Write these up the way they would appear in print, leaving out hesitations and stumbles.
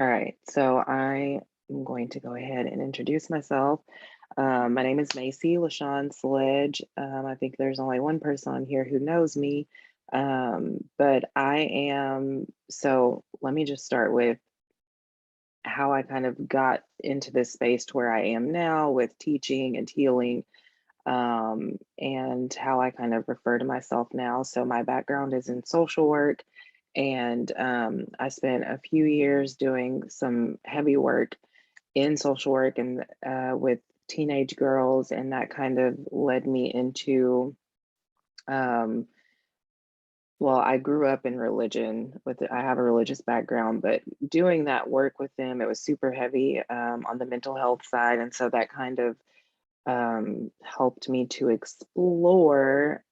All right, so I am going to go ahead and introduce myself. My name is Macy LaShawn Sledge. I think there's only one person on here who knows me, but I am. So let me just start with how I kind of got into this space to where I am now with teaching and healing, and how I kind of refer to myself now. So my background is in social work, and I spent a few years doing some heavy work in social work and with teenage girls, and that kind of led me into. Um, well, I grew up in religion. I have a religious background, but doing that work with them, it was super heavy on the mental health side, and so that kind of helped me to explore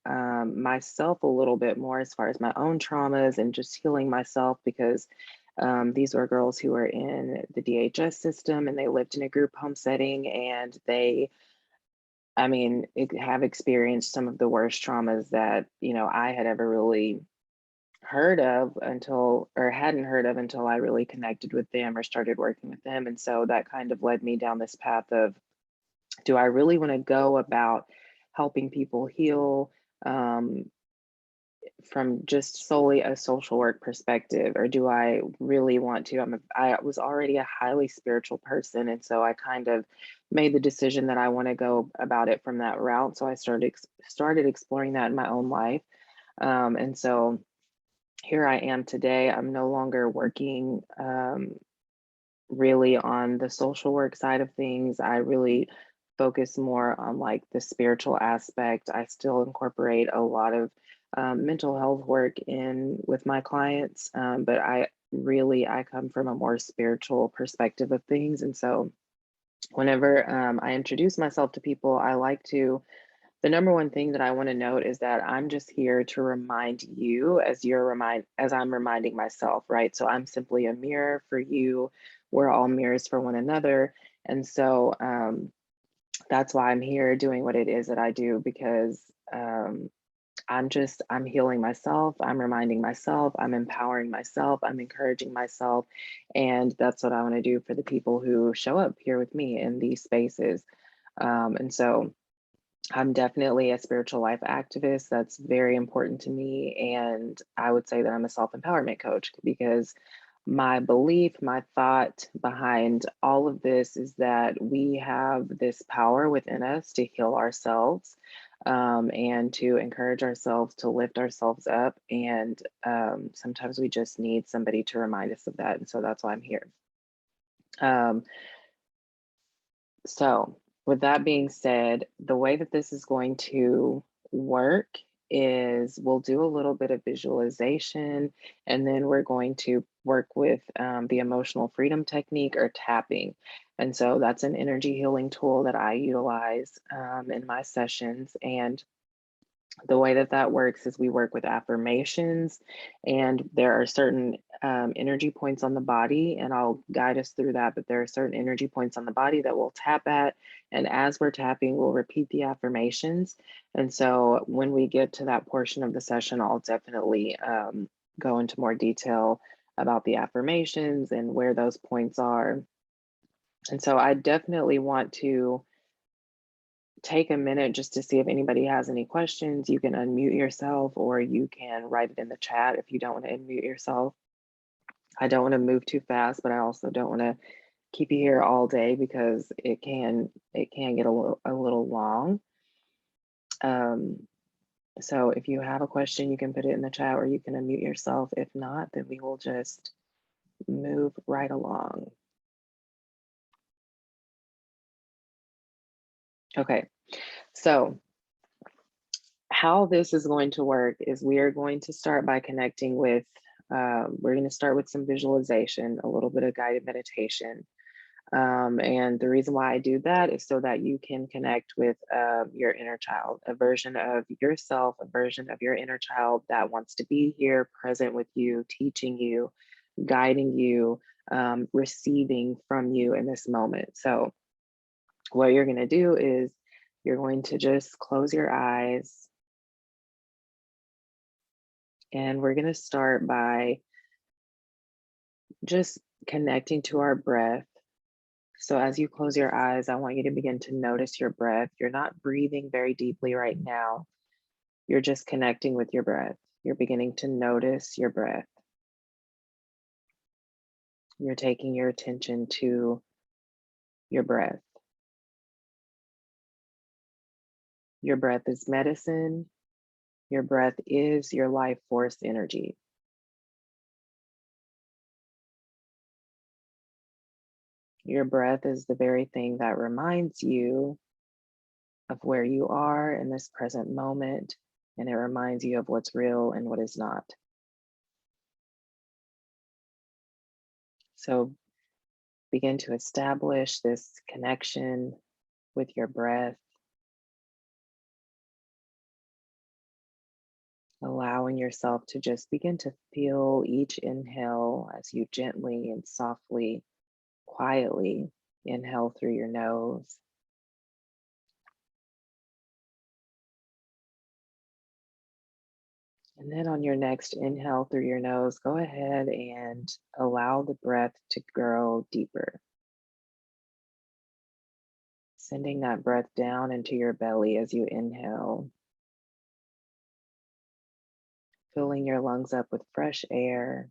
myself a little bit more as far as my own traumas and just healing myself because these were girls who were in the DHS system and they lived in a group home setting and have experienced some of the worst traumas that, I had ever really heard of until, or hadn't heard of until I really connected with them or started working with them. And so that kind of led me down this path of, do I really want to go about helping people heal um, from just solely a social work perspective, or do I really want to? I was already a highly spiritual person, and so I kind of made the decision that I want to go about it from that route. So I started exploring that in my own life, and so here I am today. I'm no longer working. Really on the social work side of things. I really focus more on like the spiritual aspect. I still incorporate a lot of mental health work in with my clients, but I come from a more spiritual perspective of things, and so whenever I introduce myself to people, I like to the number one thing that I want to note is that I'm just here to remind you as I'm reminding myself, right? So I'm simply a mirror for you. We're all mirrors for one another. And so that's why I'm here doing what it is that I do because I'm healing myself. I'm reminding myself. I'm empowering myself. I'm encouraging myself. And that's what I want to do for the people who show up here with me in these spaces. And so I'm definitely a spiritual life activist. That's very important to me. And I would say that I'm a self empowerment coach because my belief, my thought behind all of this is that we have this power within us to heal ourselves and to encourage ourselves, to lift ourselves up. And sometimes we just need somebody to remind us of that. And so that's why I'm here. Um, So, with that being said, the way that this is going to work is we'll do a little bit of visualization and then we're going to work with the emotional freedom technique or tapping. And so that's an energy healing tool that I utilize in my sessions. And the way that that works is we work with affirmations, and there are certain energy points on the body, and I'll guide us through that. But there are certain energy points on the body that we'll tap at, and as we're tapping, we'll repeat the affirmations. And so when we get to that portion of the session, I'll definitely go into more detail about the affirmations and where those points are. And so I definitely want to take a minute just to see if anybody has any questions. You can unmute yourself or you can write it in the chat if you don't want to unmute yourself. I don't want to move too fast, but I also don't want to keep you here all day because it can get a little long. Um, so if you have a question, you can put it in the chat or you can unmute yourself. If not, then we will just move right along. Okay, so how this is going to work is we are going to start by connecting with, we're going to start with some visualization, a little bit of guided meditation. And the reason why I do that is so that you can connect with your inner child, a version of yourself, a version of your inner child that wants to be here, present with you, teaching you, guiding you, receiving from you in this moment. So, what you're going to do is you're going to just close your eyes. And we're going to start by just connecting to our breath. So as you close your eyes, I want you to begin to notice your breath. You're not breathing very deeply right now. You're just connecting with your breath. You're beginning to notice your breath. You're taking your attention to your breath. Your breath is medicine. Your breath is your life force energy. Your breath is the very thing that reminds you of where you are in this present moment, and it reminds you of what's real and what is not. So begin to establish this connection with your breath, allowing yourself to just begin to feel each inhale as you gently and softly, quietly inhale through your nose. And then on your next inhale through your nose, go ahead and allow the breath to grow deeper, sending that breath down into your belly as you inhale, filling your lungs up with fresh air,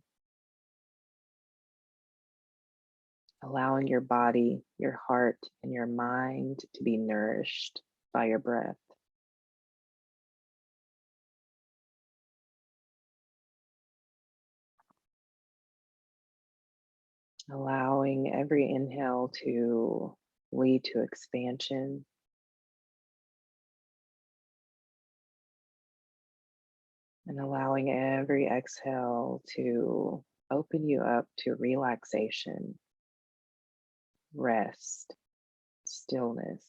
allowing your body, your heart, and your mind to be nourished by your breath. Allowing every inhale to lead to expansion, and allowing every exhale to open you up to relaxation, rest, stillness,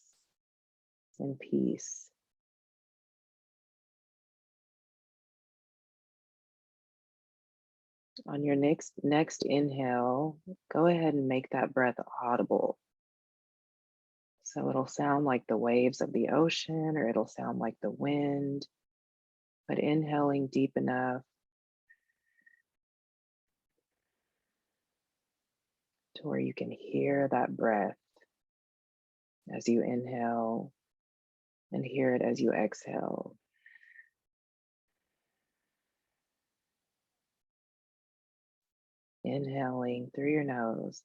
and peace. On your next inhale, go ahead and make that breath audible. So it'll sound like the waves of the ocean, or it'll sound like the wind, but inhaling deep enough to where you can hear that breath as you inhale and hear it as you exhale. Inhaling through your nose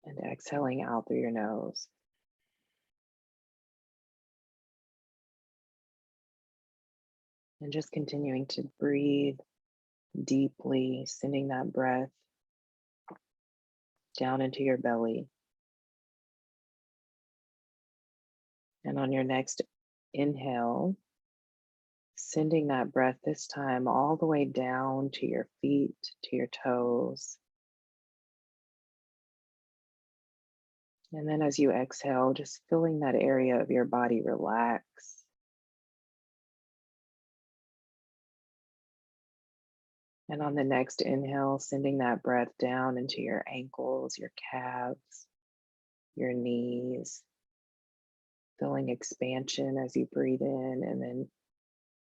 and exhaling out through your nose. And just continuing to breathe deeply, sending that breath down into your belly. And on your next inhale, sending that breath this time all the way down to your feet, to your toes. And then as you exhale, just feeling that area of your body relax. And on the next inhale, sending that breath down into your ankles, your calves, your knees, feeling expansion as you breathe in, and then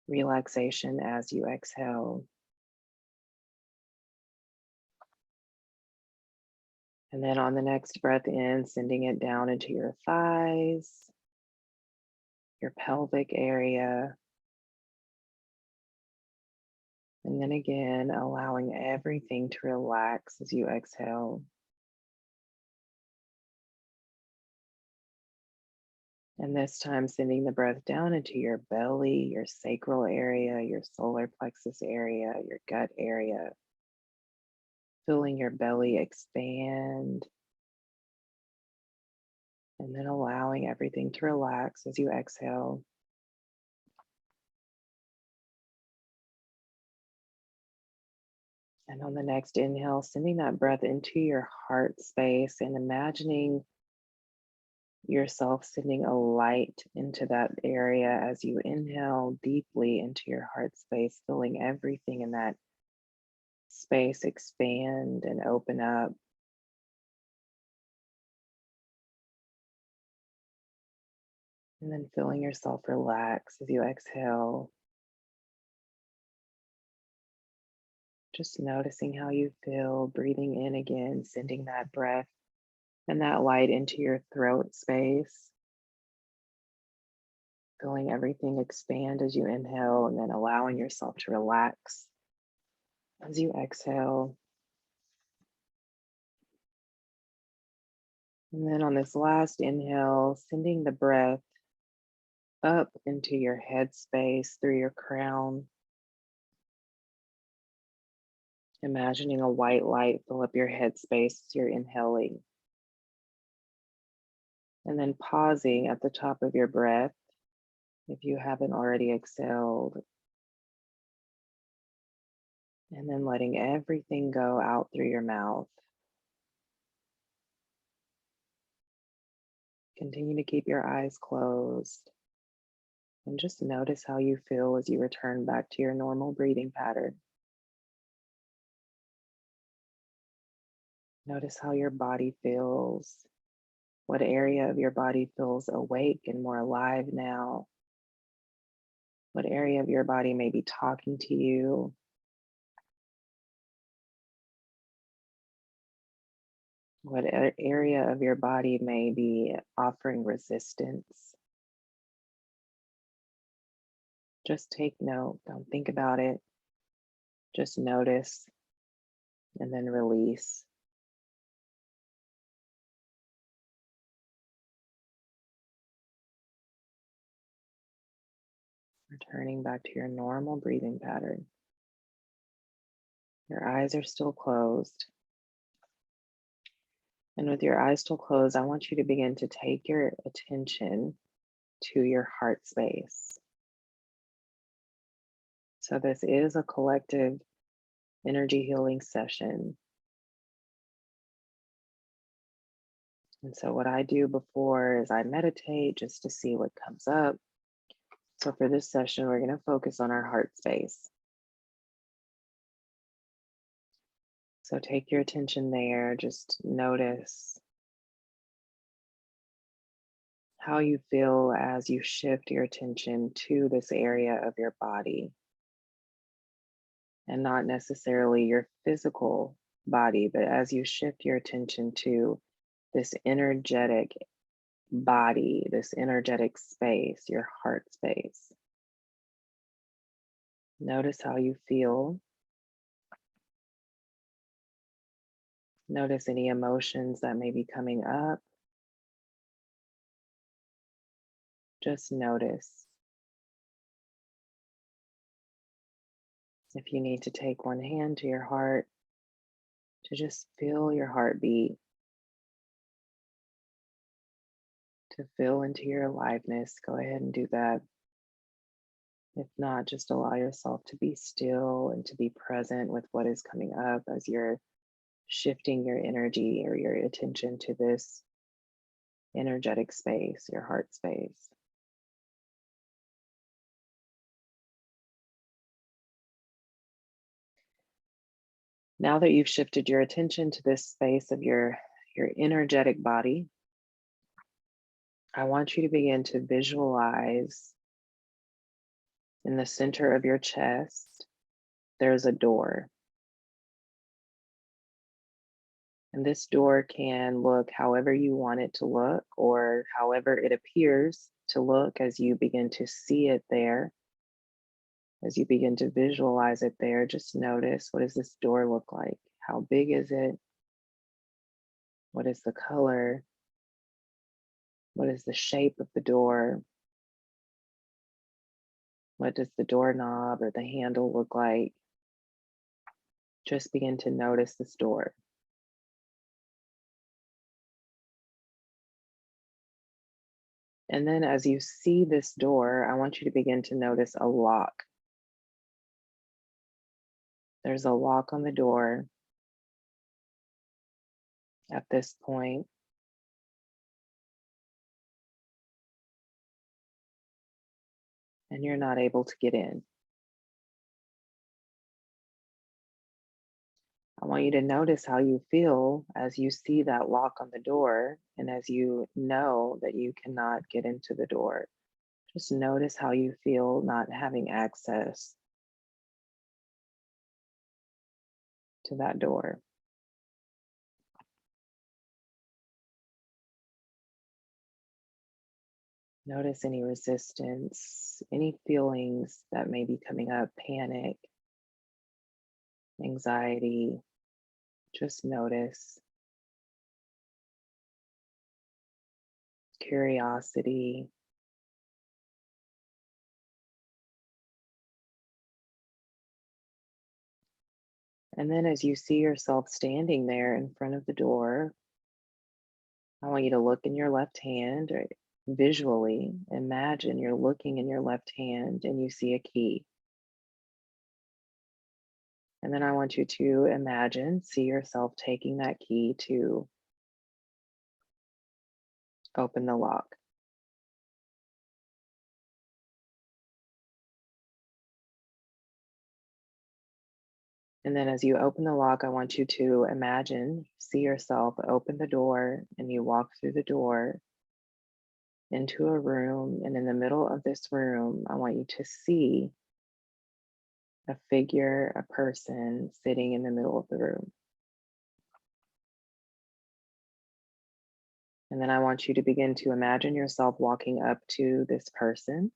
relaxation as you exhale. And then on the next breath in, sending it down into your thighs, your pelvic area. And then again, allowing everything to relax as you exhale. And this time, sending the breath down into your belly, your sacral area, your solar plexus area, your gut area. Feeling your belly expand. And then allowing everything to relax as you exhale. And on the next inhale, sending that breath into your heart space and imagining yourself sending a light into that area as you inhale deeply into your heart space, feeling everything in that space expand and open up. And then feeling yourself relax as you exhale. Just noticing how you feel, breathing in again, sending that breath and that light into your throat space. Feeling everything expand as you inhale and then allowing yourself to relax as you exhale. And then on this last inhale, sending the breath up into your head space through your crown. Imagining a white light fill up your head space as you're inhaling. And then pausing at the top of your breath if you haven't already exhaled. And then letting everything go out through your mouth. Continue to keep your eyes closed. And just notice how you feel as you return back to your normal breathing pattern. Notice how your body feels. What area of your body feels awake and more alive now? What area of your body may be talking to you? What area of your body may be offering resistance? Just take note. Don't think about it. Just notice and then release. Returning back to your normal breathing pattern. Your eyes are still closed. And with your eyes still closed, I want you to begin to take your attention to your heart space. So, this is a collective energy healing session. And so, what I do before is I meditate just to see what comes up. So, for this session, we're going to focus on our heart space. So, take your attention there, just notice how you feel as you shift your attention to this area of your body. And not necessarily your physical body, but as you shift your attention to this energetic body, this energetic space, your heart space. Notice how you feel. Notice any emotions that may be coming up. Just notice. If you need to take one hand to your heart, to just feel your heartbeat, to feel into your aliveness, go ahead and do that. If not, just allow yourself to be still and to be present with what is coming up as you're shifting your energy or your attention to this energetic space, your heart space. Now that you've shifted your attention to this space of your energetic body, I want you to begin to visualize in the center of your chest, there's a door. And this door can look however you want it to look or however it appears to look as you begin to see it there. As you begin to visualize it there, just notice, what does this door look like? How big is it? What is the color? What is the shape of the door? What does the doorknob or the handle look like? Just begin to notice this door. And then as you see this door, I want you to begin to notice a lock. There's a lock on the door at this point. And you're not able to get in. I want you to notice how you feel as you see that lock on the door and as you know that you cannot get into the door. Just notice how you feel not having access to that door. Notice any resistance, any feelings that may be coming up, panic, anxiety. Just notice curiosity. And then as you see yourself standing there in front of the door, I want you to look in your left hand or visually imagine you're looking in your left hand and you see a key. And then I want you to see yourself taking that key to open the lock. And then as you open the lock, I want you to see yourself open the door and you walk through the door into a room. And in the middle of this room, I want you to see a figure, a person sitting in the middle of the room. And then I want you to begin to imagine yourself walking up to this person.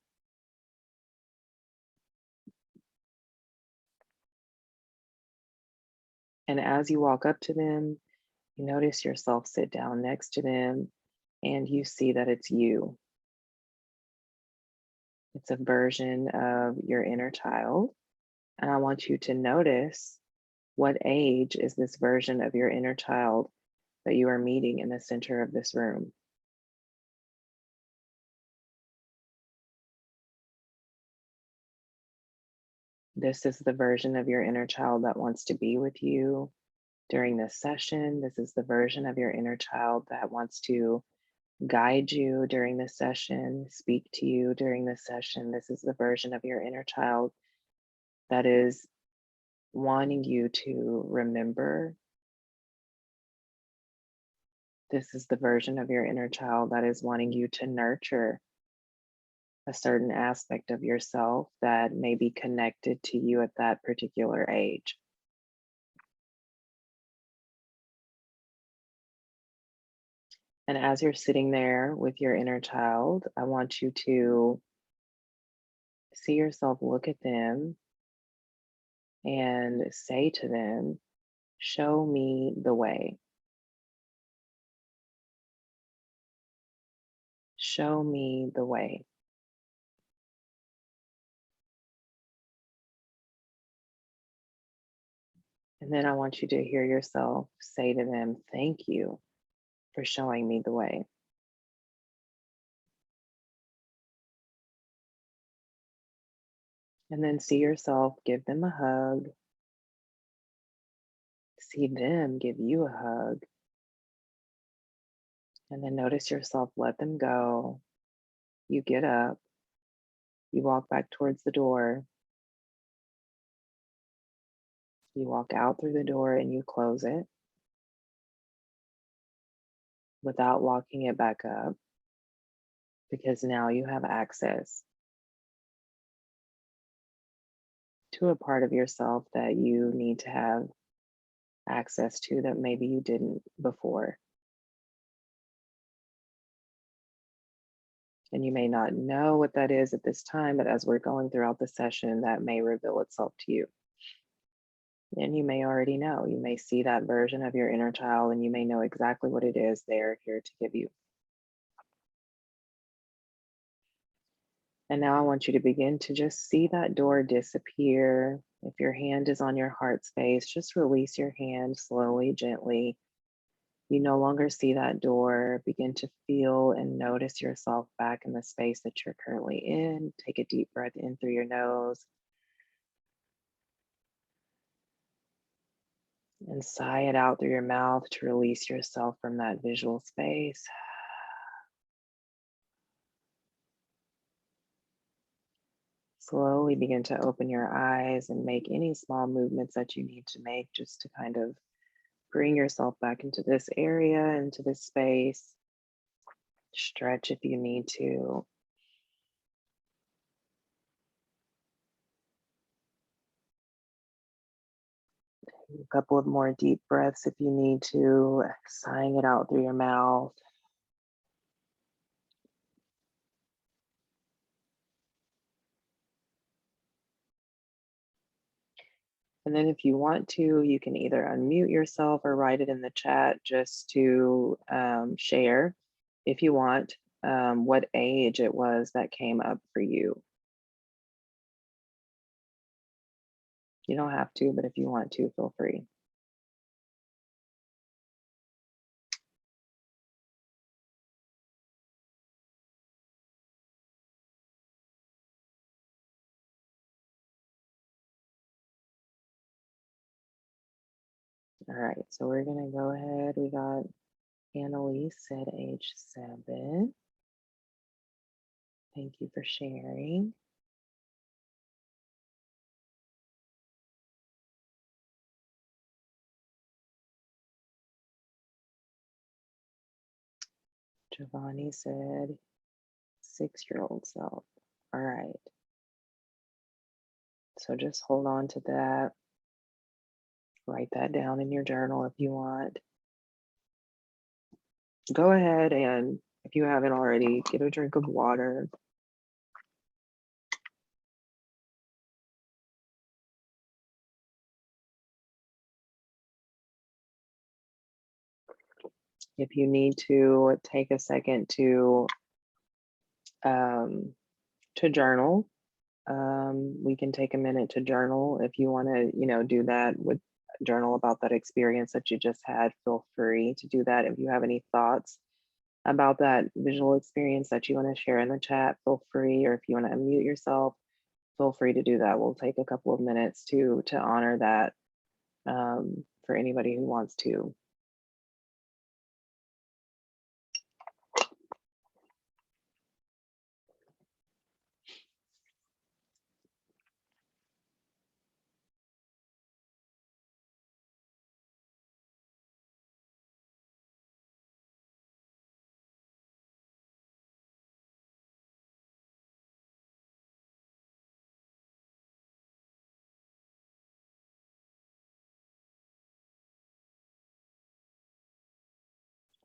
And as you walk up to them, you notice yourself sit down next to them and you see that it's you. It's a version of your inner child. And I want you to notice what age is this version of your inner child that you are meeting in the center of this room. This is the version of your inner child that wants to be with you during this session. This is the version of your inner child that wants to guide you during this session, speak to you during this session. This is the version of your inner child that is wanting you to remember. This is the version of your inner child that is wanting you to nurture a certain aspect of yourself that may be connected to you at that particular age. And as you're sitting there with your inner child, I want you to see yourself look at them and say to them, "Show me the way. Show me the way." And then I want you to hear yourself say to them, "Thank you for showing me the way." And then see yourself give them a hug, see them give you a hug, and then notice yourself let them go. You get up, you walk back towards the door, you walk out through the door and you close it without locking it back up because now you have access to a part of yourself that you need to have access to that maybe you didn't before. And you may not know what that is at this time, but as we're going throughout the session, that may reveal itself to you. And you may already know. You may see that version of your inner child and you may know exactly what it is they're here to give you. And now I want you to begin to just see that door disappear. If your hand is on your heart space, just release your hand slowly, gently. You no longer see that door. Begin to feel and notice yourself back in the space that you're currently in. Take a deep breath in through your nose and sigh it out through your mouth to release yourself from that visual space. Slowly begin to open your eyes and make any small movements that you need to make just to kind of bring yourself back into this area, into this space. Stretch if you need to. A couple of more deep breaths if you need to, sighing it out through your mouth. And then if you want to, you can either unmute yourself or write it in the chat just to share, if you want, what age it was that came up for you. You don't have to, but if you want to, feel free. All right, so we're gonna go ahead. We got Annalise said age 7. Thank you for sharing. Giovanni said 6-year-old self. All right. So just hold on to that. Write that down in your journal if you want. Go ahead and, if you haven't already, get a drink of water. If you need to take a second to journal, we can take a minute to journal. If you want to, do that with journal about that experience that you just had, feel free to do that. If you have any thoughts about that visual experience that you want to share in the chat, feel free. Or if you want to unmute yourself, feel free to do that. We'll take a couple of minutes to honor that for anybody who wants to.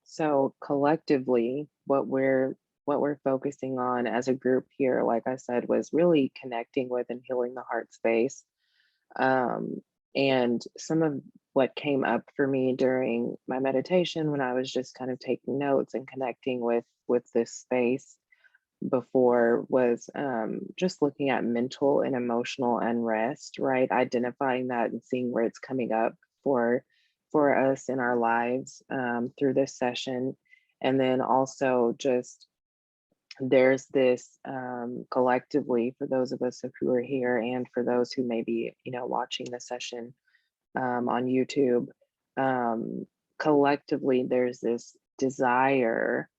So collectively, what we're focusing on as a group here, like I said, was really connecting with and healing the heart space. Um, and some of what came up for me during my meditation when I was just kind of taking notes and connecting with this space before was just looking at mental and emotional unrest, right? Identifying that and seeing where it's coming up for us in our lives through this session. And then also just there's this collectively, for those of us who are here and for those who may be, watching the session on YouTube, um, collectively, there's this desire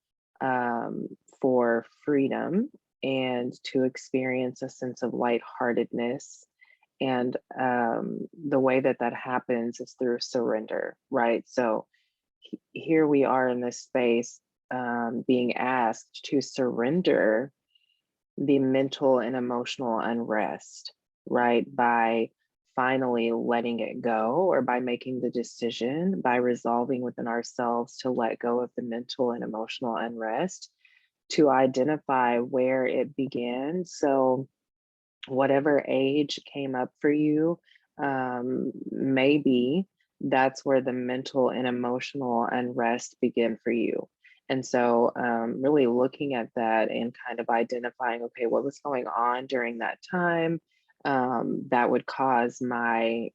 um, for freedom and to experience a sense of lightheartedness. And the way that that happens is through surrender, right? So here we are in this space being asked to surrender the mental and emotional unrest, right? By finally letting it go, or by making the decision, by resolving within ourselves to let go of the mental and emotional unrest, to identify where it began. So, whatever age came up for you, maybe that's where the mental and emotional unrest begin for you. And so, really looking at that and kind of identifying, okay, what was going on during that time that would cause my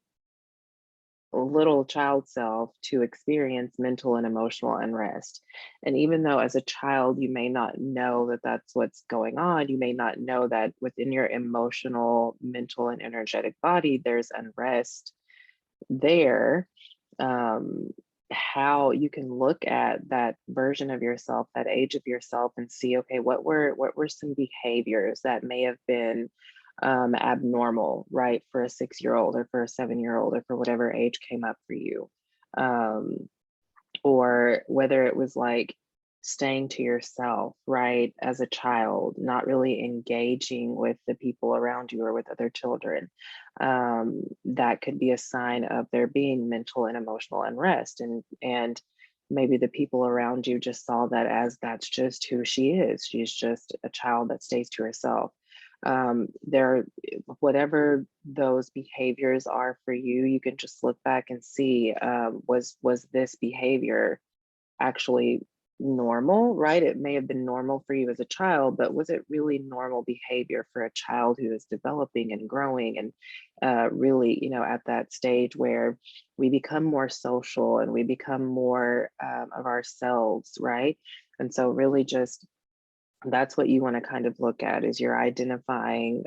little child self to experience mental and emotional unrest. And even though as a child, you may not know that that's what's going on, you may not know that within your emotional, mental, and energetic body, there's unrest there. Um, how you can look at that version of yourself, that age of yourself, and see, okay, what were some behaviors that may have been abnormal, right, for a 6-year-old or for a 7-year-old or for whatever age came up for you. Um, or whether it was like staying to yourself, right, as a child, not really engaging with the people around you or with other children. That could be a sign of there being mental and emotional unrest. And maybe the people around you just saw that as that's just who she is. She's just a child that stays to herself. There, whatever those behaviors are for you, you can just look back and see, was this behavior actually normal, right? It may have been normal for you as a child, but was it really normal behavior for a child who is developing and growing and really, at that stage where we become more social and we become more of ourselves, right? And so, really, just that's what you want to kind of look at is you're identifying.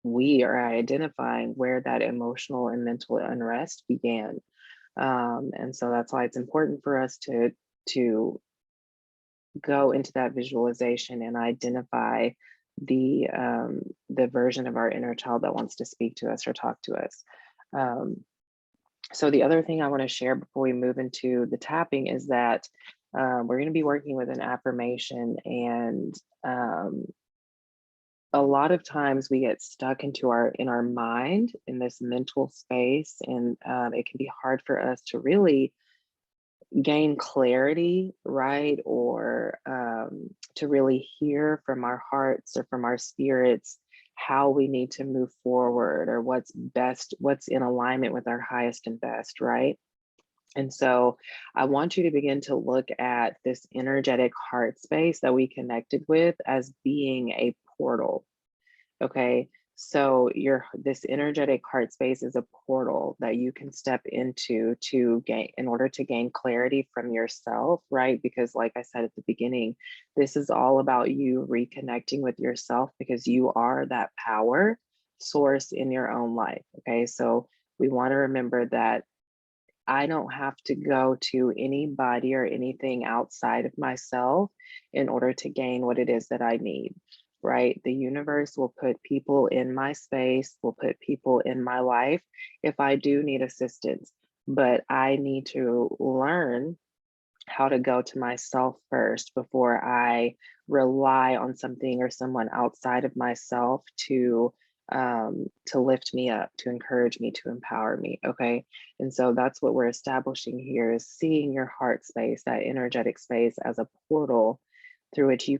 We are identifying where that emotional and mental unrest began, and so that's why it's important for us to go into that visualization and identify the version of our inner child that wants to speak to us or talk to us. Um, so the other thing I want to share before we move into the tapping is that we're going to be working with an affirmation, and um, a lot of times we get stuck in our mind in this mental space, and it can be hard for us to really gain clarity, right? Or to really hear from our hearts or from our spirits how we need to move forward or what's best, what's in alignment with our highest and best, right? And so I want you to begin to look at this energetic heart space that we connected with as being a portal. Okay. So your this energetic heart space is a portal that you can step into to gain in order to gain clarity from yourself, right? Because like I said at the beginning, this is all about you reconnecting with yourself because you are that power source in your own life. Okay. So we want to remember that I don't have to go to anybody or anything outside of myself in order to gain what it is that I need, right? The universe will put people in my space, will put people in my life if I do need assistance. But I need to learn how to go to myself first before I rely on something or someone outside of myself to lift me up, to encourage me, to empower me. Okay. And so that's what we're establishing here is seeing your heart space, that energetic space as a portal through which you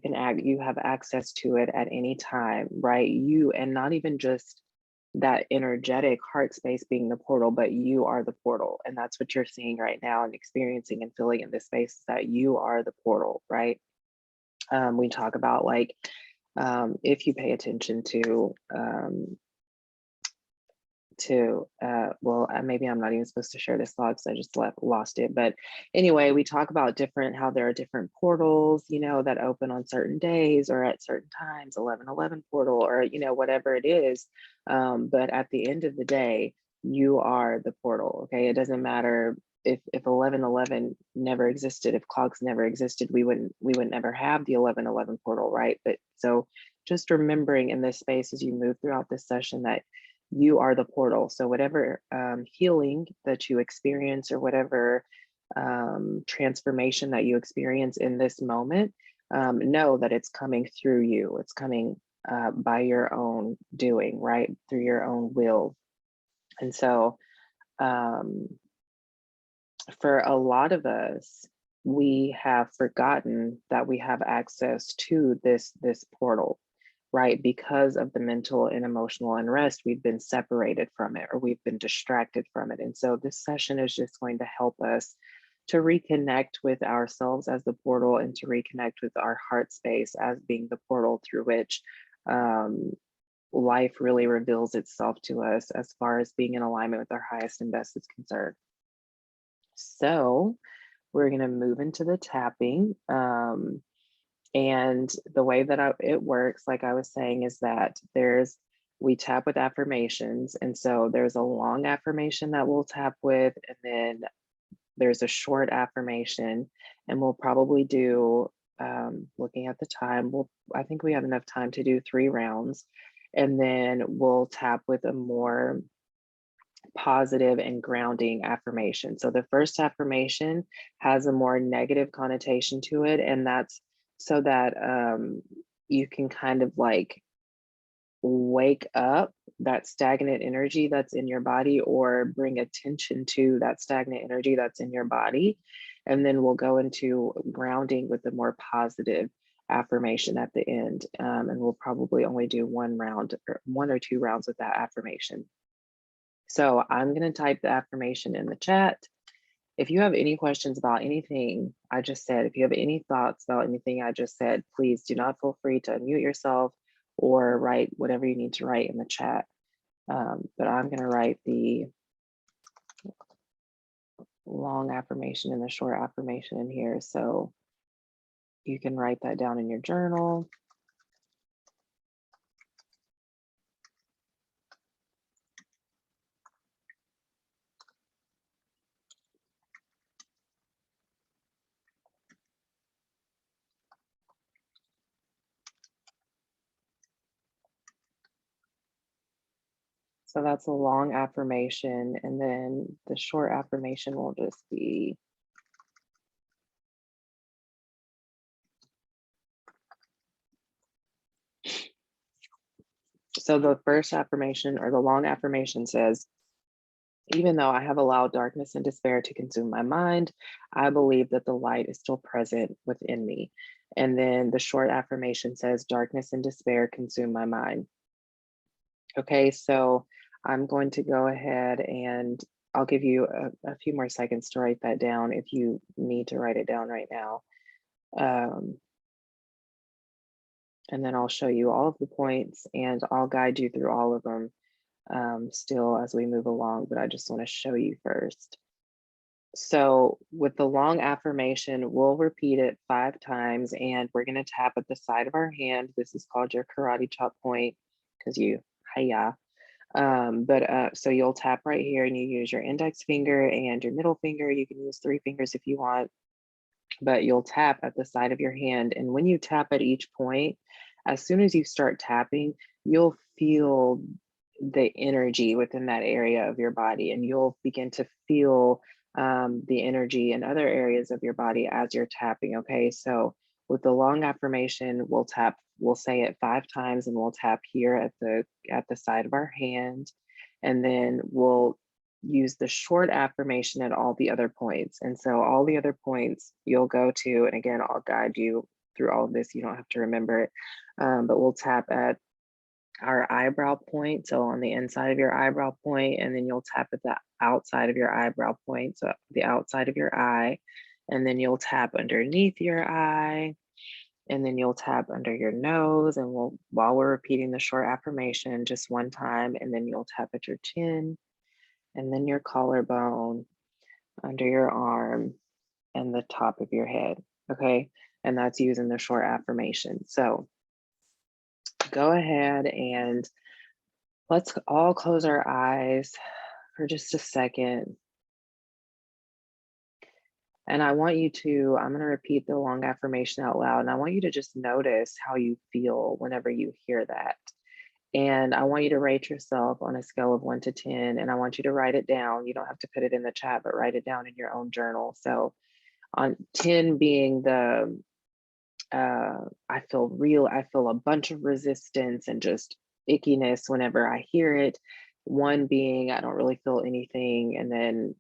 have access to it at any time, right? You, and not even just that energetic heart space being the portal, but you are the portal. And that's what you're seeing right now and experiencing and feeling in this space is that you are the portal, right? We talk about like, if you pay attention maybe I'm not even supposed to share this log because I just lost it, but anyway, we talk about how there are different portals, that open on certain days or at certain times, 1111 portal or whatever it is, but at the end of the day you are the portal. Okay, it doesn't matter if 1111 never existed, if clocks never existed, we wouldn't ever have the 1111 portal, right? But so just remembering in this space as you move throughout this session that you are the portal. So whatever healing that you experience or whatever transformation that you experience in this moment, know that it's coming through you. It's coming by your own doing, right? Through your own will. And so um, for a lot of us, we have forgotten that we have access to this portal, right? Because of the mental and emotional unrest, we've been separated from it or we've been distracted from it. And so this session is just going to help us to reconnect with ourselves as the portal and to reconnect with our heart space as being the portal through which life really reveals itself to us as far as being in alignment with our highest and best is concerned. So we're going to move into the tapping. And the way that it works, like I was saying, is that we tap with affirmations. And so there's a long affirmation that we'll tap with, and then there's a short affirmation. And we'll probably do, looking at the time, I think we have enough time to do 3 rounds. and then we'll tap with a more positive and grounding affirmation. So the first affirmation has a more negative connotation to it, and that's so that you can kind of like wake up that stagnant energy that's in your body, or bring attention to that stagnant energy that's in your body. And then we'll go into grounding with the more positive affirmation at the end. And we'll probably only do one round or 1 or 2 rounds with that affirmation. So I'm going to type the affirmation in the chat. If you have any questions about anything I just said, if you have any thoughts about anything I just said, please do not feel free to unmute yourself or write whatever you need to write in the chat. But I'm going to write the long affirmation and the short affirmation in here. So you can write that down in your journal. So that's a long affirmation. And then the short affirmation will just be, so the first affirmation or the long affirmation says, even though I have allowed darkness and despair to consume my mind, I believe that the light is still present within me. And then the short affirmation says, darkness and despair consume my mind. Okay, so I'm going to go ahead and I'll give you a few more seconds to write that down if you need to write it down right now. And then I'll show you all of the points and I'll guide you through all of them still as we move along, but I just want to show you first. So with the long affirmation, we'll repeat it 5 times and we're going to tap at the side of our hand. This is called your karate chop point because you, hiya. So you'll tap right here and you use your index finger and your middle finger. You can use 3 fingers if you want, but you'll tap at the side of your hand. And when you tap at each point, as soon as you start tapping, you'll feel the energy within that area of your body, and you'll begin to feel the energy in other areas of your body as you're tapping. Okay, so with the long affirmation, we'll say it 5 times, and we'll tap here at the side of our hand, and then we'll use the short affirmation at all the other points. And so all the other points you'll go to, and again, I'll guide you through all of this. You don't have to remember it, but we'll tap at our eyebrow point. So on the inside of your eyebrow point, and then you'll tap at the outside of your eyebrow point. So the outside of your eye, and then you'll tap underneath your eye, and then you'll tap under your nose. And while we're repeating the short affirmation just 1 time, and then you'll tap at your chin, and then your collarbone, under your arm, and the top of your head. Okay. And that's using the short affirmation. So go ahead and let's all close our eyes for just a second. And I want you to, I'm going to repeat the long affirmation out loud. And I want you to just notice how you feel whenever you hear that. And I want you to rate yourself on a scale of 1 to 10. And I want you to write it down. You don't have to put it in the chat, but write it down in your own journal. So on 10 being the, I feel a bunch of resistance and just ickiness whenever I hear it. 1 being, I don't really feel anything. And then,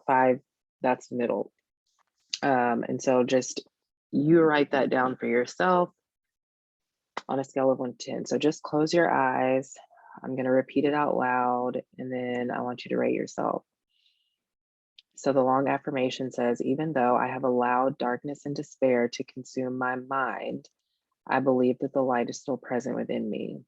5, that's middle. And so just you write that down for yourself on a scale of 1 to 10. So just close your eyes. I'm going to repeat it out loud, and then I want you to rate yourself. So the long affirmation says, even though I have allowed darkness and despair to consume my mind, I believe that the light is still present within me.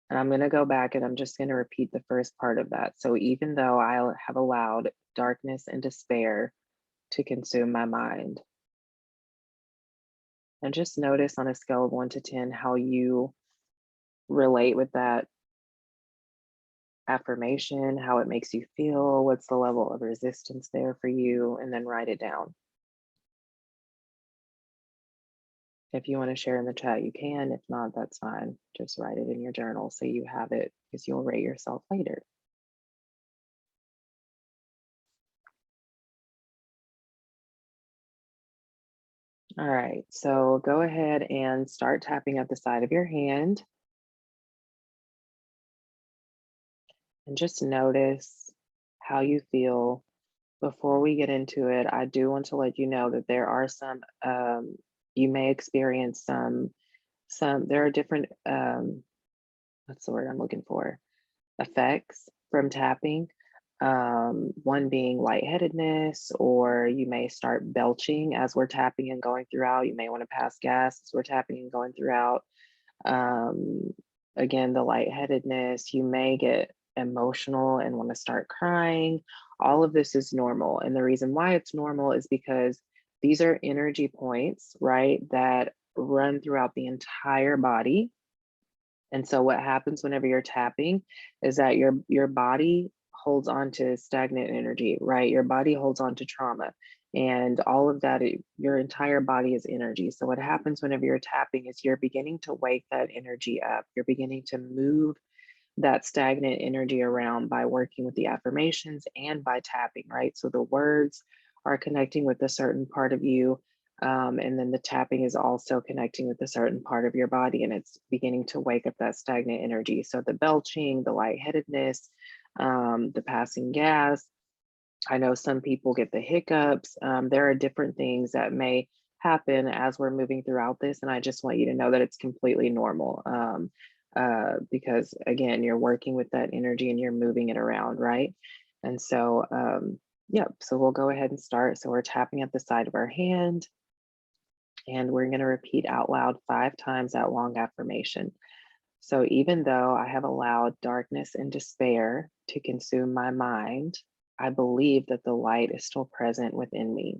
And I'm going to go back and I'm just going to repeat the first part of that. So even though I have allowed darkness and despair to consume my mind. And just notice on a scale of 1 to 10 how you relate with that affirmation, how it makes you feel, what's the level of resistance there for you, and then write it down. If you want to share in the chat, you can. If not, that's fine. Just write it in your journal so you have it because you'll rate yourself later. All right, so go ahead and start tapping at the side of your hand and just notice how you feel. Before we get into it, I do want to let you know that there are you may experience there are different, what's the word I'm looking for? Effects from tapping. One being lightheadedness, or you may start belching as we're tapping and going throughout. You may want to pass gas as we're tapping and going throughout. Um, Again, the lightheadedness, you may get emotional and want to start crying. All of this is normal. And the reason why it's normal is because these are energy points, right, that run throughout the entire body. And so what happens whenever you're tapping is that your body holds on to stagnant energy, right? Your body holds on to trauma and all of that, your entire body is energy. So what happens whenever you're tapping is you're beginning to wake that energy up. You're beginning to move that stagnant energy around by working with the affirmations and by tapping, right? So the words are connecting with a certain part of you. And then the tapping is also connecting with a certain part of your body, and it's beginning to wake up that stagnant energy. So the belching, the lightheadedness, the passing gas, I know some people get the hiccups. There are different things that may happen as we're moving throughout this. And I just want you to know that it's completely normal because, again, you're working with that energy and you're moving it around, right? And so, yeah, so we'll go ahead and start. So we're tapping at the side of our hand and we're going to repeat out loud 5 times that long affirmation. So even though I have allowed darkness and despair to consume my mind, I believe that the light is still present within me.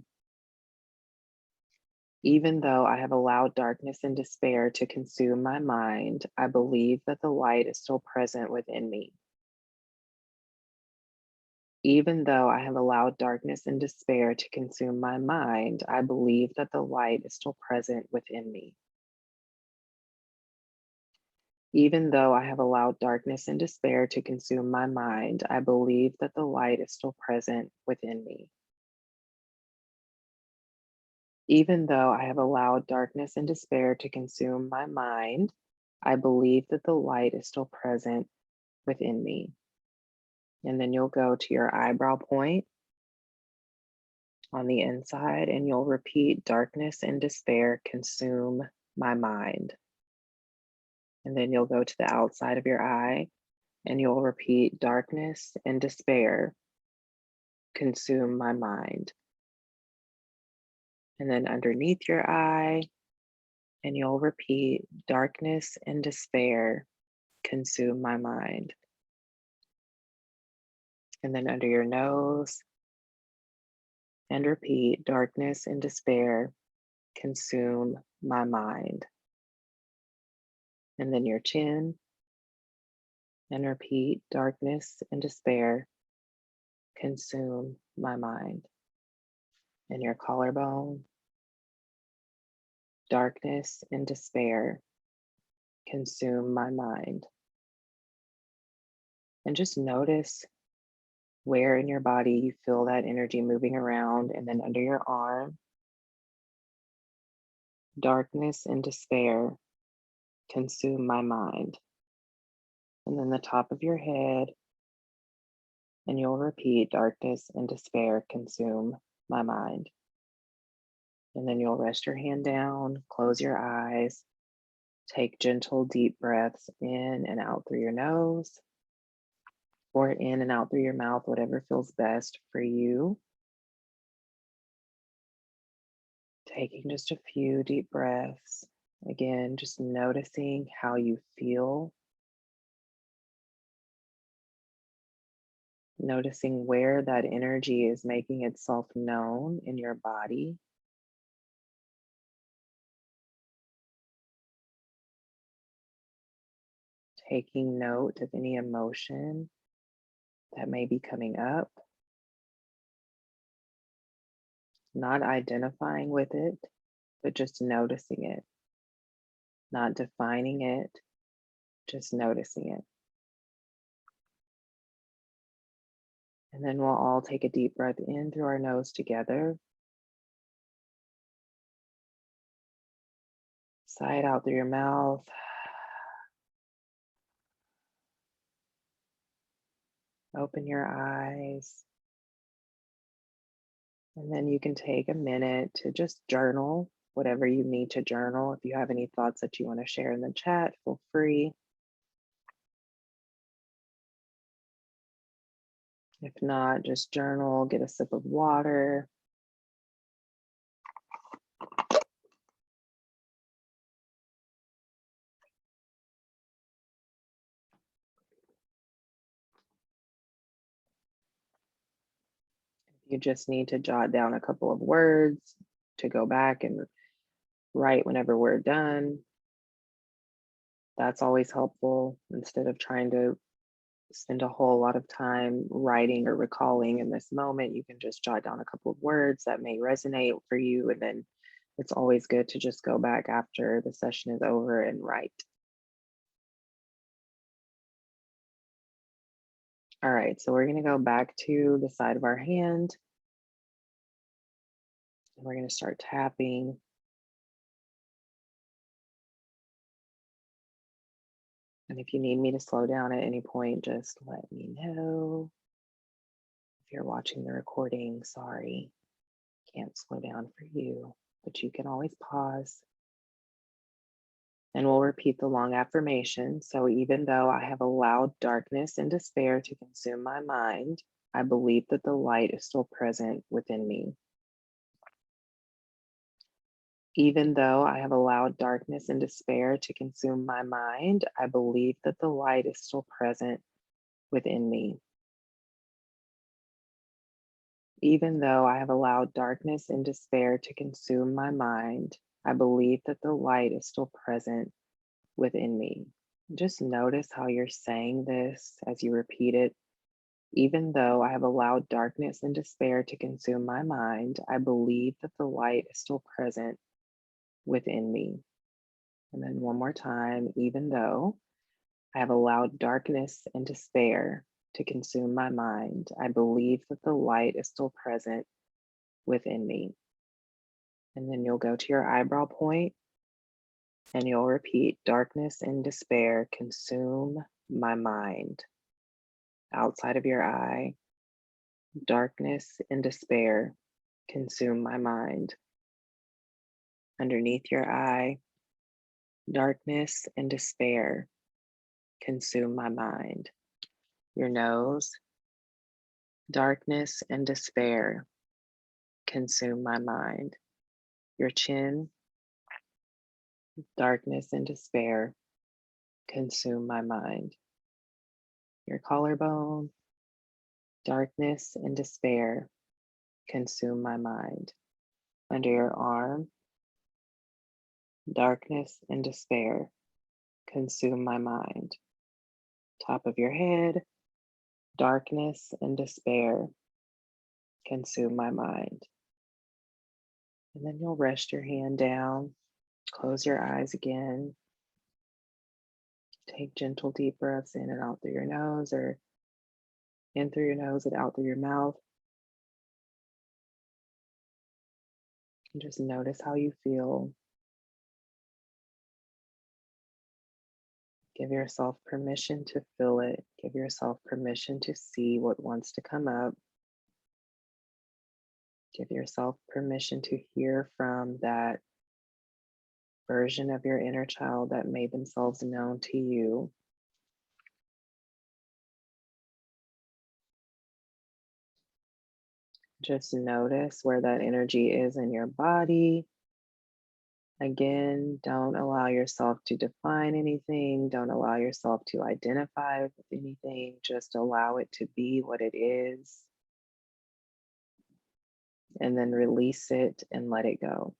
Even though I have allowed darkness and despair to consume my mind, I believe that the light is still present within me. Even though I have allowed darkness and despair to consume my mind, I believe that the light is still present within me. Even though I have allowed darkness and despair to consume my mind, I believe that the light is still present within me. Even though I have allowed darkness and despair to consume my mind, I believe that the light is still present within me. And then you'll go to your eyebrow point on the inside and you'll repeat, darkness and despair consume my mind. And then you'll go to the outside of your eye and you'll repeat, darkness and despair consume my mind. And then underneath your eye, and you'll repeat, darkness and despair consume my mind. And then under your nose, and repeat, darkness and despair consume my mind. And then your chin, and repeat, darkness and despair consume my mind. And your collarbone, darkness and despair consume my mind. And just notice where in your body you feel that energy moving around. And then under your arm, darkness and despair consume my mind. And then the top of your head, and you'll repeat, darkness and despair consume my mind. And then you'll rest your hand down, close your eyes, take gentle, deep breaths in and out through your nose, or in and out through your mouth, whatever feels best for you. Taking just a few deep breaths. Again, just noticing how you feel, noticing where that energy is making itself known in your body. Taking note of any emotion that may be coming up, not identifying with it, but just noticing it. not defining it, just noticing it. And then we'll all take a deep breath in through our nose together. Sigh it out through your mouth. Open your eyes. And then you can take a minute to just journal whatever you need to journal. If you have any thoughts that you want to share in the chat, feel free. If not, just journal, get a sip of water. You just need to jot down a couple of words to go back and write whenever we're done. That's always helpful instead of trying to spend a whole lot of time writing or recalling in this moment. You can just jot down a couple of words that may resonate for you. And then it's always good to just go back after the session is over and write. All right, so we're going to go back to the side of our hand. And we're going to start tapping. And if you need me to slow down at any point, just let me know. If you're watching the recording, sorry, can't slow down for you, but you can always pause. And we'll repeat the long affirmation. So even though I have allowed darkness and despair to consume my mind, I believe that the light is still present within me. Even though I have allowed darkness and despair to consume my mind, I believe that the light is still present within me. Even though I have allowed darkness and despair to consume my mind, I believe that the light is still present within me. Just notice how you're saying this as you repeat it. Even though I have allowed darkness and despair to consume my mind, I believe that the light is still present within me. And then one more time, even though I have allowed darkness and despair to consume my mind, I believe that the light is still present within me. And then you'll go to your eyebrow point and you'll repeat, darkness and despair consume my mind. Outside of your eye, darkness and despair consume my mind. Underneath your eye, darkness and despair consume my mind. Your nose, darkness and despair consume my mind. Your chin, darkness and despair consume my mind. Your collarbone, darkness and despair consume my mind. Under your arm, darkness and despair consume my mind. Top of your head, darkness and despair consume my mind. And then you'll rest your hand down, close your eyes again. Take gentle deep breaths in and out through your nose, or in through your nose and out through your mouth. And just notice how you feel. Give yourself permission to feel it. Give yourself permission to see what wants to come up. Give yourself permission to hear from that version of your inner child that made themselves known to you. Just notice where that energy is in your body. Again, don't allow yourself to define anything. Don't allow yourself to identify with anything. Just allow it to be what it is. And then release it and let it go.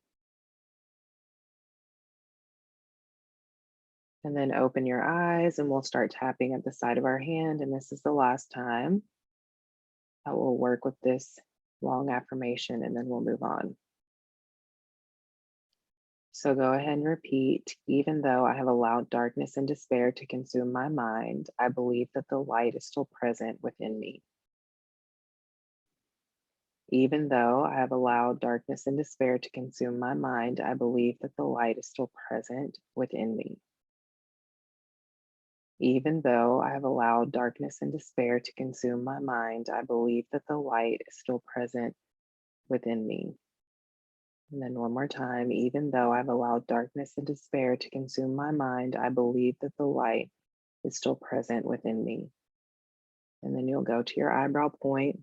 And then open your eyes and we'll start tapping at the side of our hand. And this is the last time that we'll work with this long affirmation and then we'll move on. So go ahead and repeat, even though I have allowed darkness and despair to consume my mind, I believe that the light is still present within me. Even though I have allowed darkness and despair to consume my mind, I believe that the light is still present within me. Even though I have allowed darkness and despair to consume my mind, I believe that the light is still present within me. And then one more time, even though I've allowed darkness and despair to consume my mind, I believe that the light is still present within me. And then you'll go to your eyebrow point.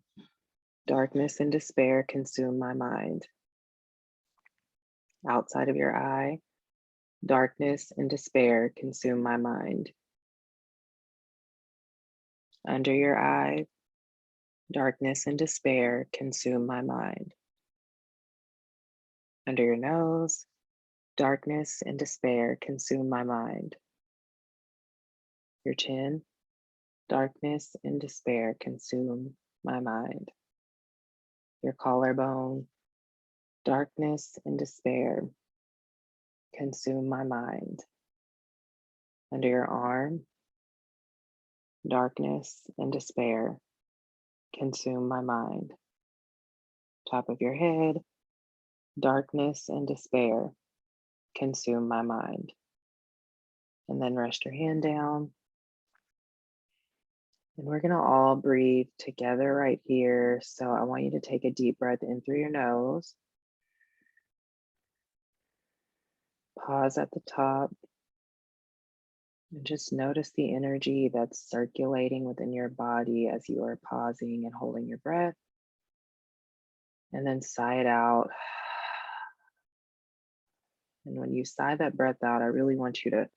Darkness and despair consume my mind. Outside of your eye, darkness and despair consume my mind. Under your eye, darkness and despair consume my mind. Under your nose, darkness and despair consume my mind. Your chin, darkness and despair consume my mind. Your collarbone, darkness and despair consume my mind. Under your arm, darkness and despair consume my mind. Top of your head, darkness and despair consume my mind. And then rest your hand down. And we're gonna all breathe together right here. So I want you to take a deep breath in through your nose. Pause at the top. And just notice the energy that's circulating within your body as you are pausing and holding your breath. And then sigh it out. And when you sigh that breath out, I really want you to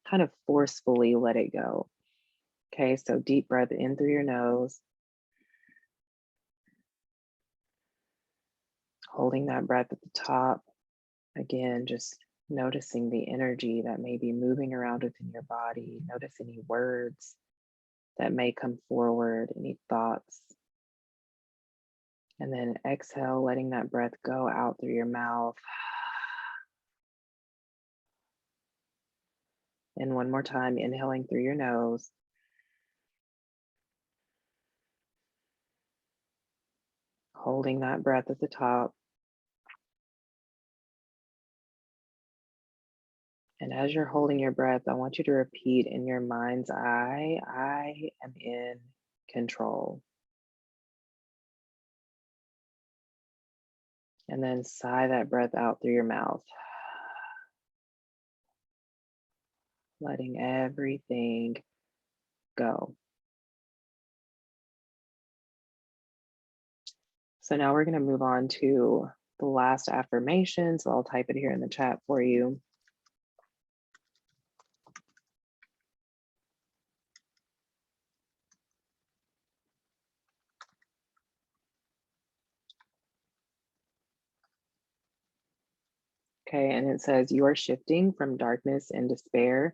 kind of forcefully let it go. Okay, so deep breath in through your nose, holding that breath at the top. Again, just noticing the energy that may be moving around within your body. Notice any words that may come forward, any thoughts. And then exhale, letting that breath go out through your mouth. And one more time, inhaling through your nose. Holding that breath at the top. And as you're holding your breath, I want you to repeat in your mind's eye, I am in control. And then sigh that breath out through your mouth, letting everything go. So now we're going to move on to the last affirmation. So I'll type it here in the chat for you. Okay, and it says, you are shifting from darkness and despair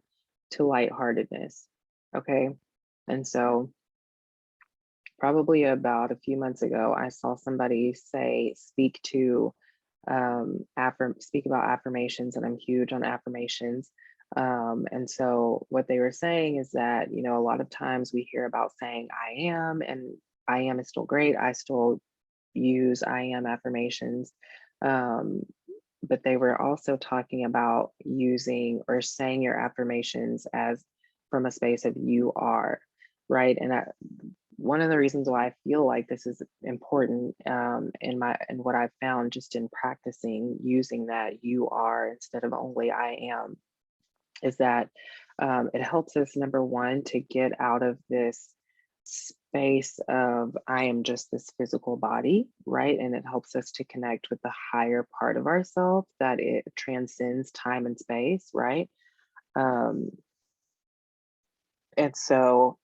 to lightheartedness. Okay, and so probably about a few months ago, I saw somebody say, speak about affirmations, and I'm huge on affirmations. And so what they were saying is that, you know, a lot of times we hear about saying I am, and I am is still great. I still use I am affirmations. Um, but they were also talking about using or saying your affirmations as from a space of you are, right? And one of the reasons why I feel like this is important in what I've found just in practicing using that you are instead of only I am is that it helps us, number one, to get out of this space of I am just this physical body, right? And it helps us to connect with the higher part of ourselves that it transcends time and space, right? Um, and so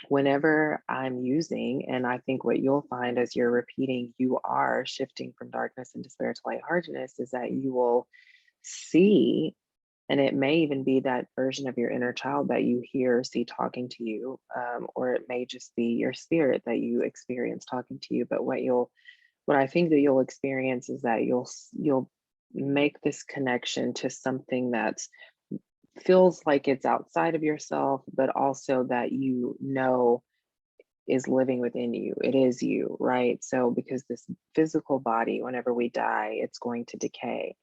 whenever I'm using, and I think what you'll find as you're repeating, you are shifting from darkness and despair to lightheartedness, is that you will see, and it may even be that version of your inner child that you hear or see talking to you, or it may just be your spirit that you experience talking to you. But what I think that you'll experience is that you'll make this connection to something that feels like it's outside of yourself, but also that you know is living within you. It is you, right? So, because this physical body, whenever we die, it's going to decay.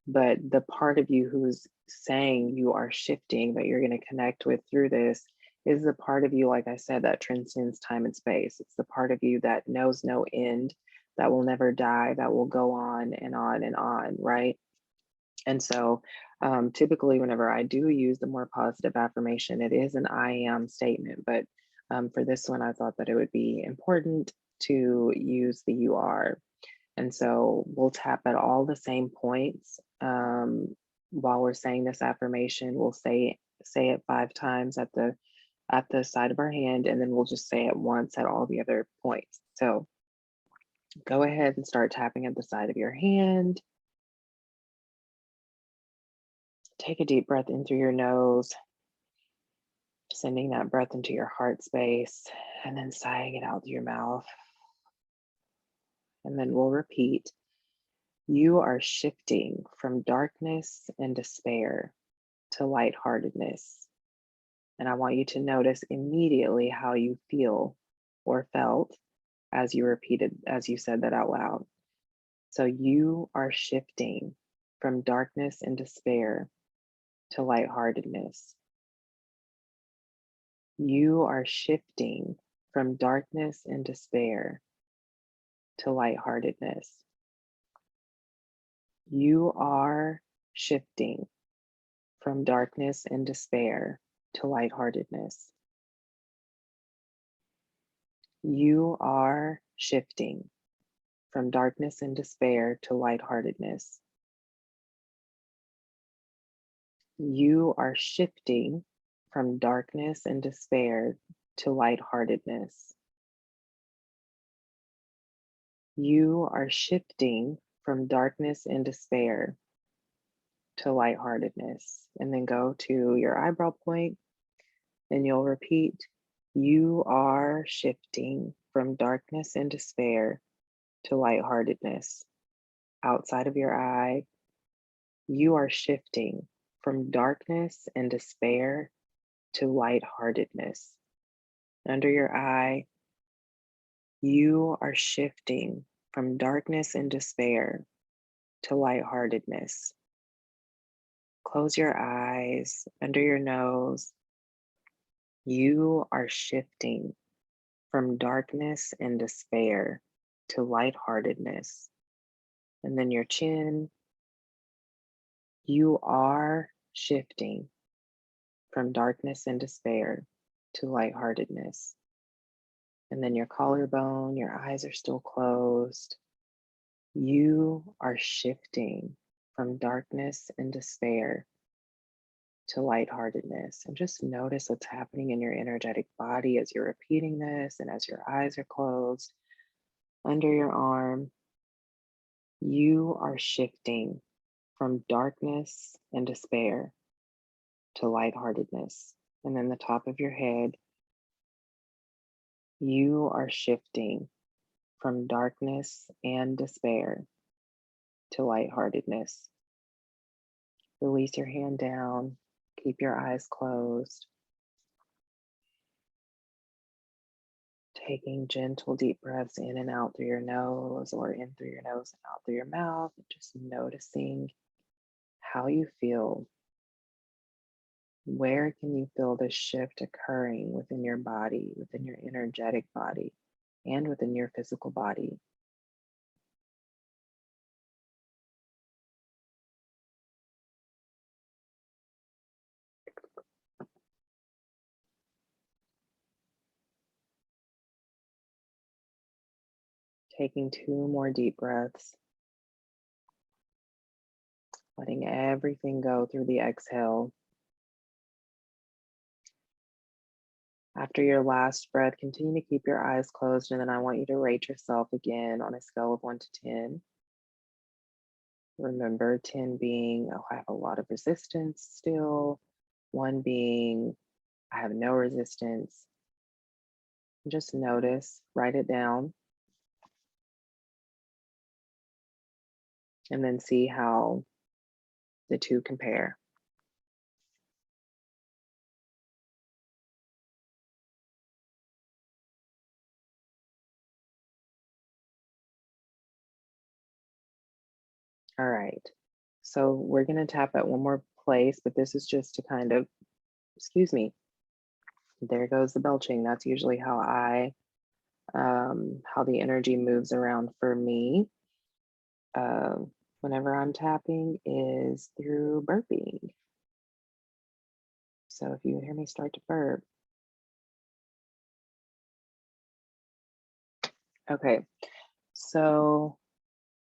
But the part of you who's saying you are shifting, that you're going to connect with through this, is the part of you, like I said, that transcends time and space. It's the part of you that knows no end, that will never die, that will go on and on and on, right? And so, typically, whenever I do use the more positive affirmation, it is an I am statement. But for this one, I thought that it would be important to use the you are. And so we'll tap at all the same points while we're saying this affirmation. We'll say it 5 times at the side of our hand, and then we'll just say it once at all the other points. So go ahead and start tapping at the side of your hand. Take a deep breath in through your nose, sending that breath into your heart space, and then sighing it out through your mouth. And then we'll repeat. You are shifting from darkness and despair to lightheartedness. And I want you to notice immediately how you feel or felt as you said that out loud. So you are shifting from darkness and despair to lightheartedness. You are shifting from darkness and despair to lightheartedness. You are shifting from darkness and despair to lightheartedness. You are shifting from darkness and despair to lightheartedness. You are shifting from darkness and despair to lightheartedness. You are shifting from darkness and despair to lightheartedness. And then go to your eyebrow point and you'll repeat, you are shifting from darkness and despair to lightheartedness. Outside of your eye, you are shifting from darkness and despair to lightheartedness. Under your eye, you are shifting from darkness and despair to lightheartedness. Close your eyes. Under your nose, you are shifting from darkness and despair to lightheartedness. And then your chin, you are shifting from darkness and despair to lightheartedness. And then your collarbone, your eyes are still closed. You are shifting from darkness and despair to lightheartedness. And just notice what's happening in your energetic body as you're repeating this and as your eyes are closed. Under your arm, you are shifting from darkness and despair to lightheartedness. And then the top of your head, you are shifting from darkness and despair to lightheartedness. Release your hand down, keep your eyes closed. Taking gentle deep breaths in and out through your nose, or in through your nose and out through your mouth, and just noticing how you feel. Where can you feel this shift occurring within your body, within your energetic body, and within your physical body? Taking 2 more deep breaths, letting everything go through the exhale. After your last breath, continue to keep your eyes closed, and then I want you to rate yourself again on a scale of 1 to 10. Remember, 10 being, oh, I have a lot of resistance still. 1 being, I have no resistance. Just notice, write it down. and then see how the two compare. All right. So we're going to tap at one more place, but this is just to kind of, excuse me, there goes the belching. That's usually how the energy moves around for me uh, whenever I'm tapping is through burping. So if you hear me start to burp, okay. So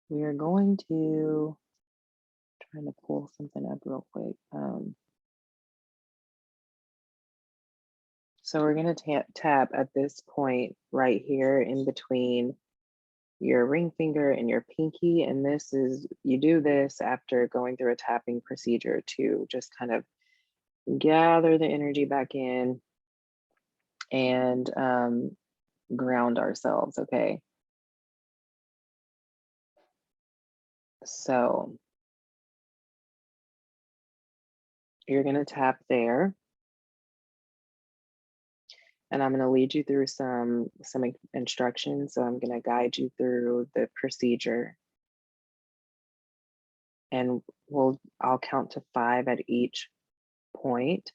we are going to trying to pull something up real quick. So we're going to tap at this point right here in between your ring finger and your pinky. And this is, you do this after going through a tapping procedure to just kind of gather the energy back in and ground ourselves, okay? So you're going to tap there, and I'm going to lead you through some instructions. So I'm going to guide you through the procedure, and I'll count to 5 at each point.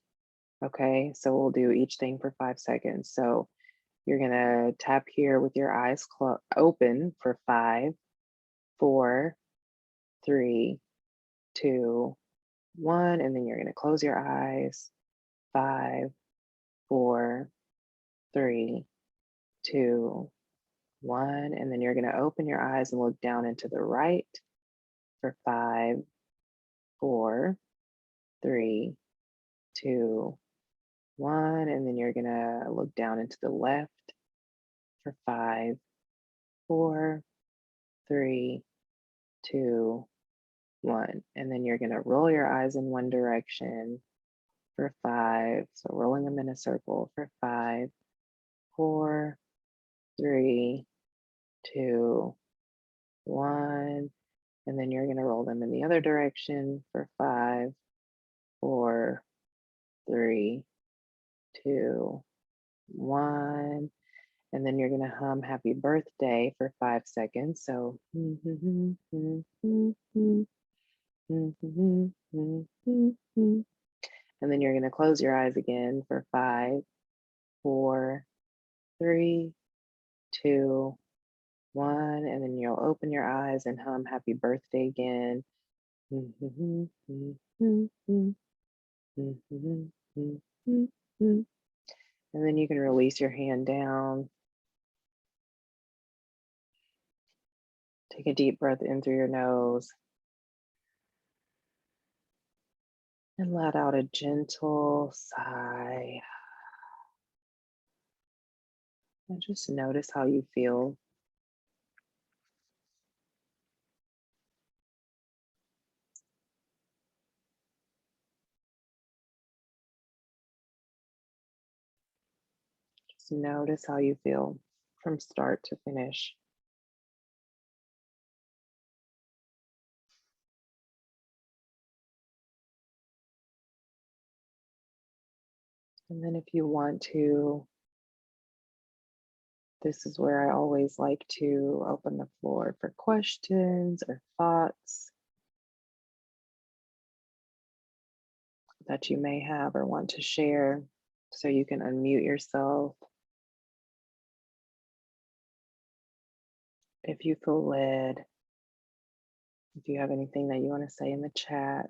Okay, so we'll do each thing for 5 seconds. So you're going to tap here with your eyes open for 5, 4, 3, 2, 1, and then you're going to close your eyes. 5, 4, 3, 2, 1, and then you're going to open your eyes and look down into the right for 5, 4, 3, 2, 1, and then you're going to look down into the left for 5, 4, 3, 2, 1, and then you're going to roll your eyes in one direction for 5. So rolling them in a circle for 5, 4, 3, 2, 1, and then you're going to roll them in the other direction for 5, 4, 3, 2, 1, and then you're going to hum happy birthday for 5 seconds. So and then you're going to close your eyes again for 5, 4, 3, 2, 1, and then you'll open your eyes and hum happy birthday again. And then you can release your hand down. Take a deep breath in through your nose and let out a gentle sigh. And just notice how you feel. Just notice how you feel from start to finish. And then if you want to, this is where I always like to open the floor for questions or thoughts that you may have or want to share. So you can unmute yourself if you feel led. If you have anything that you want to say in the chat.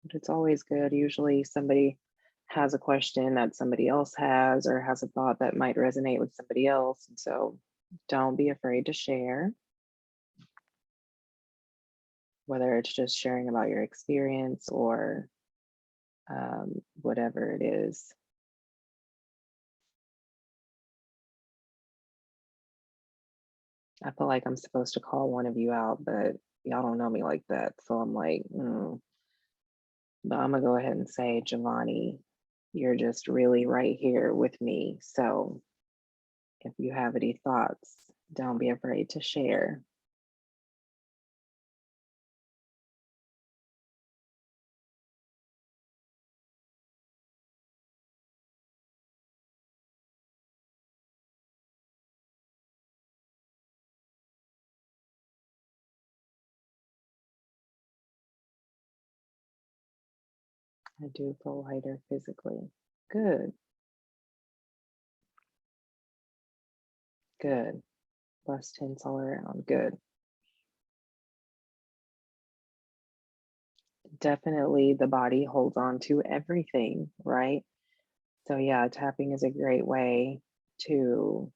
But it's always good. Usually somebody has a question that somebody else has or has a thought that might resonate with somebody else. And so don't be afraid to share, whether it's just sharing about your experience or whatever it is. I feel like I'm supposed to call one of you out, but y'all don't know me like that. So I'm like, but I'm gonna go ahead and say, Giovanni, you're just really right here with me. So if you have any thoughts, don't be afraid to share. I do feel lighter physically. Good, good. Less tense all around. Good. Definitely the body holds on to everything, right? So yeah, tapping is a great way to,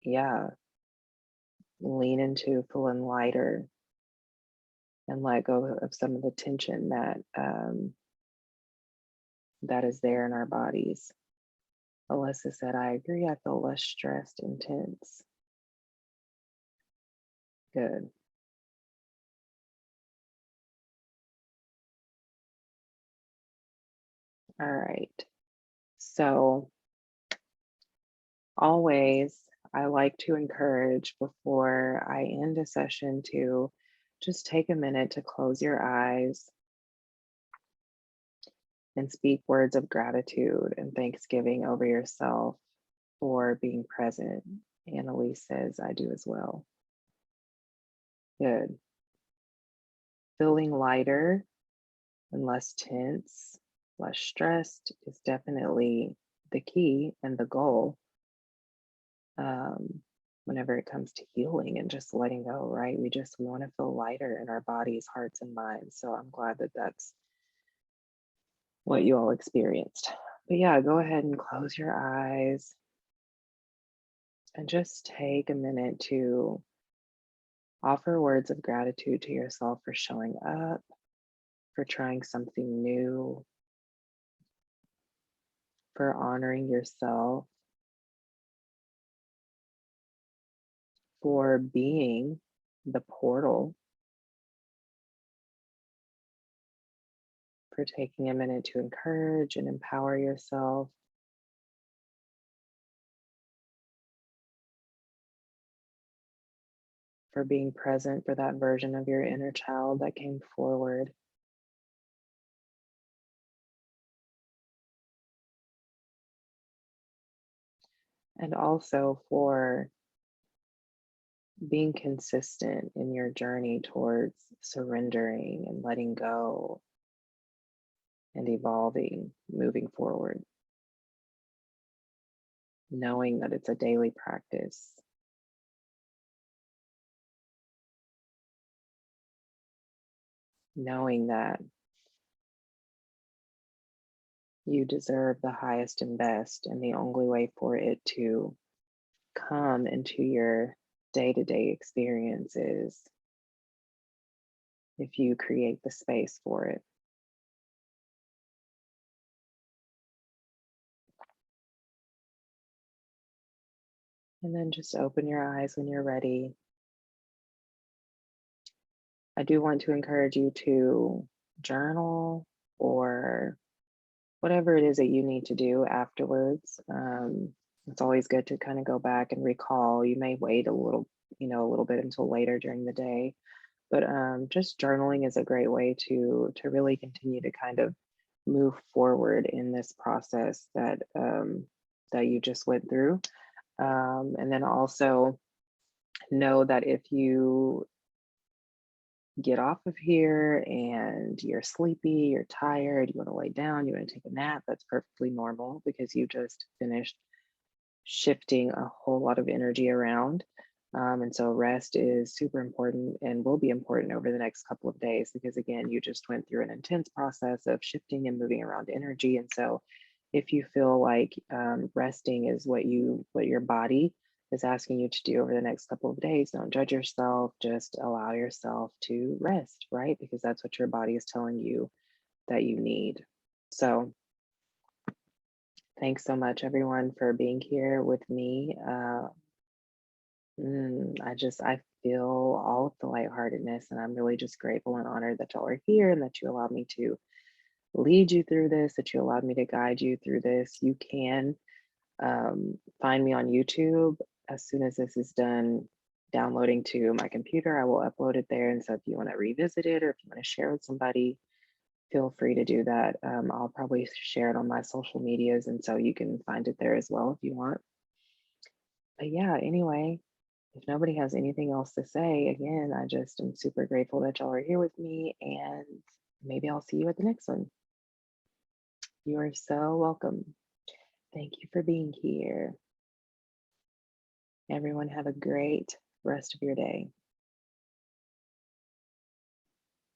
yeah, lean into feeling lighter and let go of some of the tension that is there in our bodies. Alyssa said, I agree. I feel less stressed and tense. Good. All right. So always, I like to encourage before I end a session to just take a minute to close your eyes and speak words of gratitude and thanksgiving over yourself for being present. Annalise says, I do as well. Good. Feeling lighter and less tense, less stressed is definitely the key and the goal um, whenever it comes to healing and just letting go, right? We want to feel lighter in our bodies, hearts, and minds. So I'm glad that that's what you all experienced. But yeah, go ahead and close your eyes and just take a minute to offer words of gratitude to yourself for showing up, for trying something new, for honoring yourself, for being the portal, for taking a minute to encourage and empower yourself, for being present for that version of your inner child that came forward, and also for being consistent in your journey towards surrendering and letting go and evolving, moving forward, knowing that it's a daily practice, knowing that you deserve the highest and best, and the only way for it to come into your day to day experiences if you create the space for it. And then just open your eyes when you're ready. I do want to encourage you to journal or whatever it is that you need to do afterwards. It's always good to kind of go back and recall. You may wait a little, a little bit until later during the day, but just journaling is a great way to really continue to kind of move forward in this process that you just went through. And then also know that if you get off of here and you're sleepy, you're tired, you want to lay down, you want to take a nap, that's perfectly normal because you just finished shifting a whole lot of energy around. And so rest is super important and will be important over the next couple of days because, again, you just went through an intense process of shifting and moving around energy. And so if you feel like resting is what your body is asking you to do over the next couple of days, don't judge yourself. Just allow yourself to rest, right? Because that's what your body is telling you that you need. So thanks so much, everyone, for being here with me. I feel all of the lightheartedness, and I'm really just grateful and honored that y'all are here and that you allowed me to lead you through this, that you allowed me to guide you through this. You can find me on YouTube as soon as this is done downloading to my computer. I will upload it there. And so if you want to revisit it or if you want to share with somebody, feel free to do that. I'll probably share it on my social medias. And so you can find it there as well if you want. But yeah, anyway, if nobody has anything else to say, again, I just am super grateful that y'all are here with me and maybe I'll see you at the next one. You are so welcome. Thank you for being here. Everyone, have a great rest of your day.